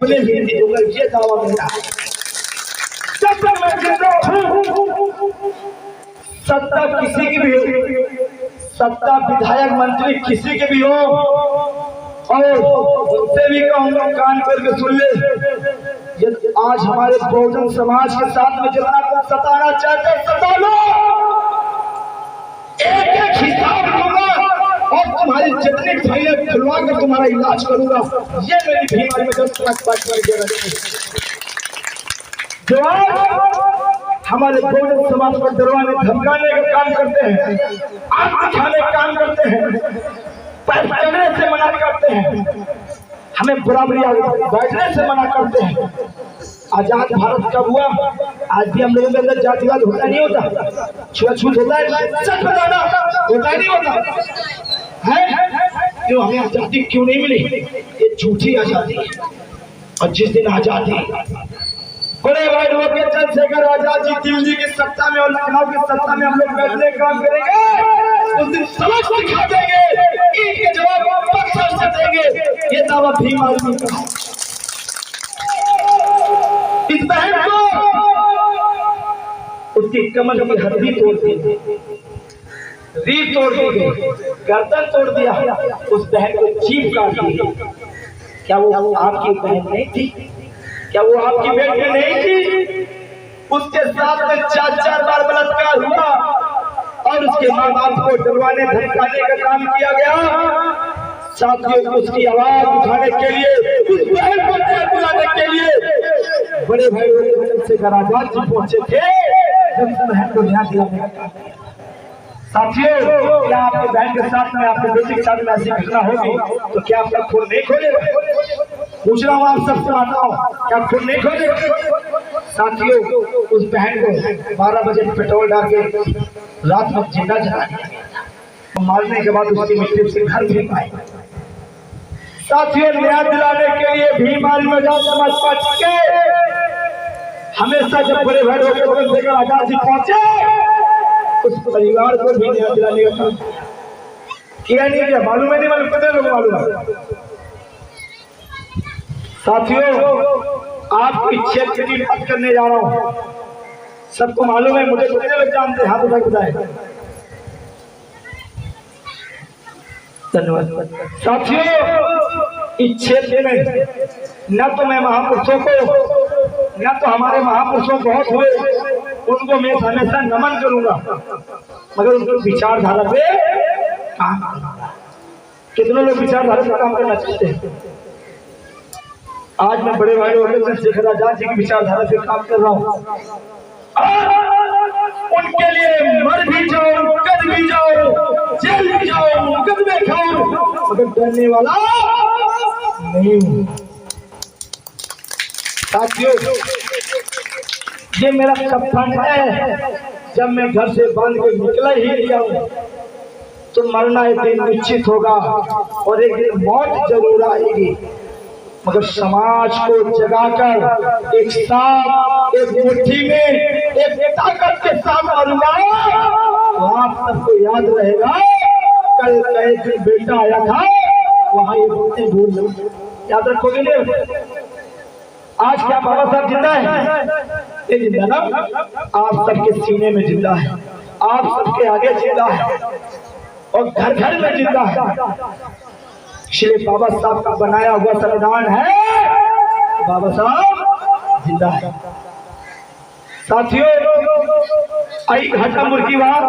अपने हिंदी दूंगा, ये दावा मेरा है। जब तक मैं जिंदा हूँ, सत्ता किसी की भी हो, सत्ता विधायक मंत्री किसी के भी हो, और उनसे भी कहूँगा कान करके सुन ले, आज हमारे बहुजन समाज के साथ में जितना तुम सताना चाहते सता लो, एक एक हिसाब लूंगा और तुम्हारी जितनी फाइलें खुलवा कर तुम्हारा इलाज करूंगा। ये मेरी बीमारी में जो हमारे बहुजन समाज पर डरवाने धमकाने का काम करते हैं, आग दिखाने का काम करते हैं, बैठने से मना करते हैं, हमें बराबरी बैठने से मना करते हैं। आजाद भारत कब हुआ? आज भी हम लोगों के अंदर जातिवाद होता नहीं होता, छुआछूत होता है, सच बताना होता नहीं होता है? क्यों हमें आजादी क्यों नहीं मिली? ये झूठी आजादी है। और जिस दिन आजादी बड़े भाई रोके चंद्रशेखर आजाद जी दिल्ली की सत्ता में और लखनऊ की सत्ता में हम लोग बैठने काम करेंगे, उस दिन सबक दिखा देंगे, ईद के जवाब पत्थर से देंगे। ये दावा भीम आर्मी का। इस बहन को उसकी कमर की हड्डी तोड़ दी, रीढ़ तोड़ दी गई, गर्दन तोड़ दिया, उस बहन को जीभ काट दी। क्या वो आपकी बहन नहीं थी? क्या वो आपकी बेटी नहीं थी? उसके साथ में 4-4 बार बलात्कार हुआ और उसके माँ बाप को डरवाने धमकाने का काम किया गया। साथियों, उसकी आवाज उठाने के लिए, उस बहन को बुलाने के लिए बड़े भाई चंद्रशेखर आजाद जी पहुंचे थे, जब उस बहन को न्याय दिलाने का काम किया। साथियों, क्या आपके बहन के साथ में, आपके बेटे के साथ में ऐसी घटना होगी तो क्या आपका खून नहीं खोलेगा? पूछ रहा हूँ आप सबसे, आता हूँ, क्या खून नहीं खोलेगा? साथियों, उस बहन को 12 बजे पेट्रोल डाल के रात में जिंदा जला दिया गया। मारने के बाद उसकी मिट्टी उसके घर भी पाई। साथियों, न्याय दिलाने के लिए भीम आर्मी आजाद समाज पार्टी के हमेशा जब बड़े भाई चंद्रशेखर आजाद जी पहुंचे, उस परिवार को भी न्याय दिलाने का काम किया नहीं किया? मालूम है नहीं मालूम? कितने लोग मालूम है? साथियों, आपकी क्षेत्र की बात करने जा रहा हूं, सबको मालूम है, मुझे कितने लोग जानते हैं? हाथ उठा के बताएं। धन्यवाद। साथियों, इस क्षेत्र में न तो मैं महापुरुषों को, न तो हमारे महापुरुषों बहुत हुए, उनको मैं हमेशा नमन करूंगा, मगर उनको विचारधारा पे काम करूंगा। कितने लोग विचारधारा पे काम करना चाहते हैं? आज मैं बड़े भाई चंद्रशेखर आजाद जी की विचारधारा पे काम कर रहा हूँ। उनके लिए मर भी जाओ, कर भी जाओ, जेल भी जाओ, मुकदमे खाओ, मगर डरने वाला नहीं हूँ। साथियों, ये मेरा कफन है। जब मैं घर से बांध के निकला ही लिया हूँ तो मरना एक दिन निश्चित होगा और एक दिन मौत जरूर आएगी, मगर समाज को जगाकर एक साथ, एक मुट्ठी में, एक ताकत के साथ मरूंगा तो आप सबको याद रहेगा, कल का एक बेटा आया था, वहां ये बातें भूल याद रखोगे नहीं? आज क्या बाबा साहब जिंदा है? ये जिंदा ना, आप सबके सीने में जिंदा है, आप सबके आगे जिंदा है और घर घर में जिंदा है। इसलिए बाबा साहब का बनाया हुआ संविधान है, बाबा साहब जिंदा है। साथियों, आई घाटापुर की बात,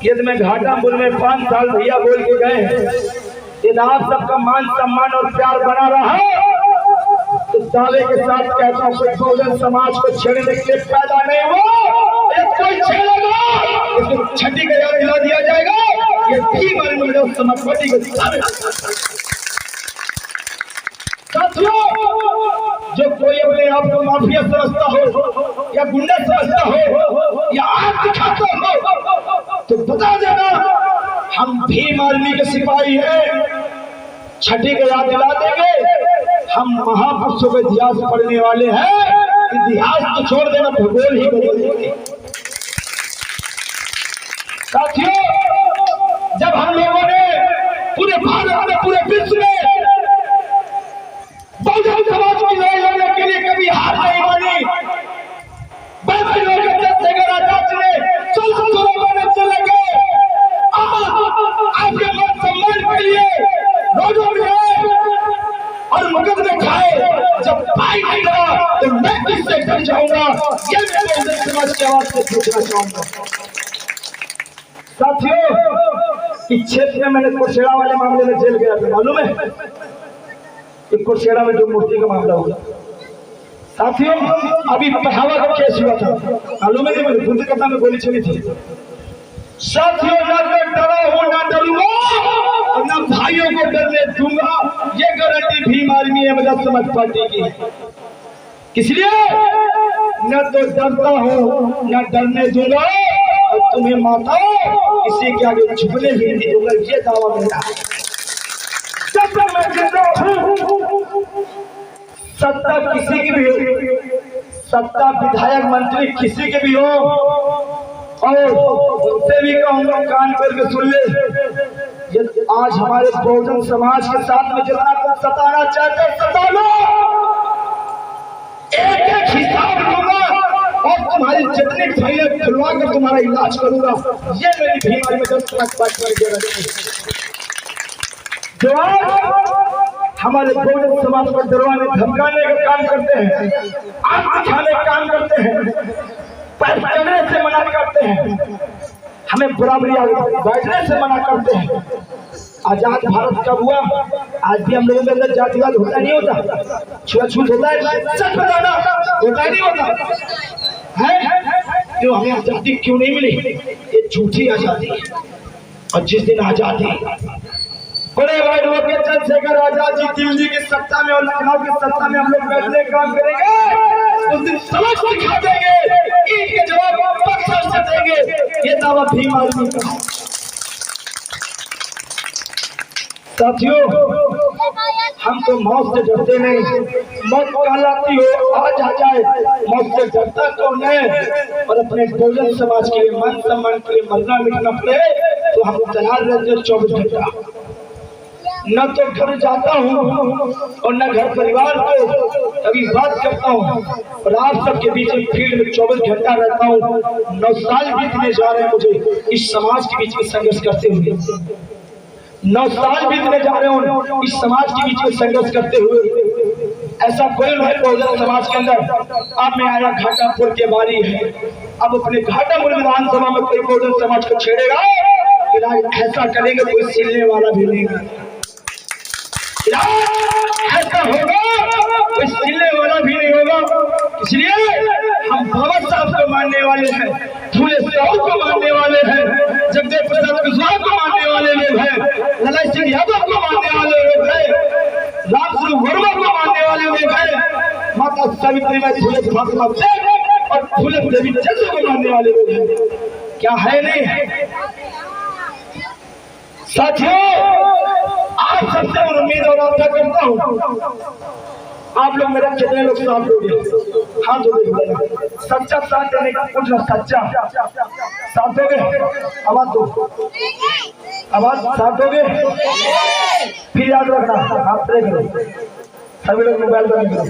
यदि मैं घाटापुर में 5 साल भैया बोल के गए, यदि आप सबका मान सम्मान और प्यार बना रहा तो दावे के साथ कहता हूँ, कोई बहुजन समाज को छेड़ने के लिए पैदा नहीं हुआ। कोई छेड़ेगा इसको छठी का याद दिला दिया जाएगा। ये भीम आर्मी समाज पार्टी को साथियों, जो कोई अपने आप को माफिया समझता हो या गुंडा समझता हो या आग दिखाता हो तो बता देना, हम भीम आर्मी के सिपाही हैं। छठी को याद दिला देंगे, हम महापुरुषों का इतिहास पढ़ने वाले हैं। इतिहास तो छोड़ देना, भूगोल ही बदल देंगे। साथियों, जब हम लोगों ने पूरे भारत में, पूरे विश्व में बहुजन खुद में खाए, जब भाई निकला तो मैं किससे डर जाऊंगा, ये मैं बहुजन समाज की आवाज से पूछना चाहूंगा। साथियों, इस क्षेत्र में मैंने कुरसेड़ा वाले मामले में जेल गया था, मालूम है? एक कुरसेड़ा में जो मूर्ति का मामला हुआ। साथियों, अभी पढ़ावा का केस हुआ था, मालूम है? मैंने बुद्ध कथा में गोली चली थी। साथियों, ना तो डरा हूं ना डरूंगा और ना भाइयों को डरने दूंगा, ये गारंटी भीम आर्मी अहमद समाज पार्टी की है। इसलिए न तो डरता हूं न डरने दूंगा और तुम्हें माता किसी के आगे झुकने ही नहीं दूंगा, ये दावा मेरा। जब तक मैं जिंदा हूं, सत्ता किसी की भी हो, सत्ता विधायक मंत्री किसी के भी हो, और उनसे भी कहूंगा कान करके सुन ले, आज हमारे बहुजन समाज के साथ में जितना तुम सताना चाहते सता लो, एक एक हिसाब दूंगा और तुम्हारी जितनी फाइलें खुलवा कर तुम्हारा इलाज करूंगा, ये मेरी भीम में जो हमारे बहुजन समाज पर डरवाने धमकाने का काम करते हैं, आग दिखाने का काम करते हैं, पहचानने से मना करते हैं, हमें बराबरी बैठने से मना करते हैं। आजाद भारत कब हुआ? आज भी हम लोगों के अंदर जातिवाद होता नहीं होता, छुआछूत होता है, सच बताना होता नहीं होता है? क्यों हमें आजादी क्यों नहीं मिली? ये झूठी आजादी है। और जिस दिन आजादी बड़े भाई लोग के चंद्रशेखर आजाद जी दिल्ली की सत्ता में और लखनऊ की सत्ता में हम लोग बैठने काम करेंगे, उस दिन सबक सिखा देंगे, ईद के जवाब पत्थर से देंगे, ये दावा भीम आर्मी का। साथियों, हम तो मौत से डरते नहीं, मौत कहलाती हो आज आ जाए, मौत से डरता कौन है? और अपने बहुजन समाज के लिए मान सम्मान के लिए मरना मिटना पड़े तो हम तैयार रहते हैं 24 घंटा। न तो घर जाता हूँ और न घर परिवार को कभी बात करता हूँ, और आप सबके बीच में फील्ड में 24 घंटा रहता हूँ। 9 साल बीतने जा रहे हैं मुझे इस समाज के बीच में संघर्ष करते हुए, 9 साल बीतने जा रहे हो इस समाज के बीच में संघर्ष करते हुए। ऐसा कोई नहीं बहुजन समाज के अंदर। अब मैं आया घाटापुर के बारी है, अब अपने घाटापुर विधानसभा में कोई बहुजन समाज को छेड़ेगा, ऐसा करेंगे कोई सिलने वाला भी नहीं, ऐसा होगा कोई सिलने वाला भी नहीं होगा। इसलिए हम बाबा साहब को मानने वाले हैं, फूले साहब को मानने वाले हैं, जगदेव प्रसाद कुशवाहा को मानने वाले लोग हैं, ललाई सिंह यादव को मानने वाले लोग हैं, रामस्वरूप वर्मा को मानने वाले लोग हैं, माता सावित्रीबाई फूले फातिमा और फूले देवी चंद्र को मानने वाले लोग हैं। क्या है नहीं? साथियों, आप सबसे उम्मीद और आशा करता हूँ आप लोग मेरा कितने लोग साथ दोगे? हाँ दोगे? सच्चा साथ देने का कुछ सच्चा साथ दोगे? आवाज दो, आवाज साथ दोगे? फिर याद रखना, आप सभी लोग मोबाइल बंद करो।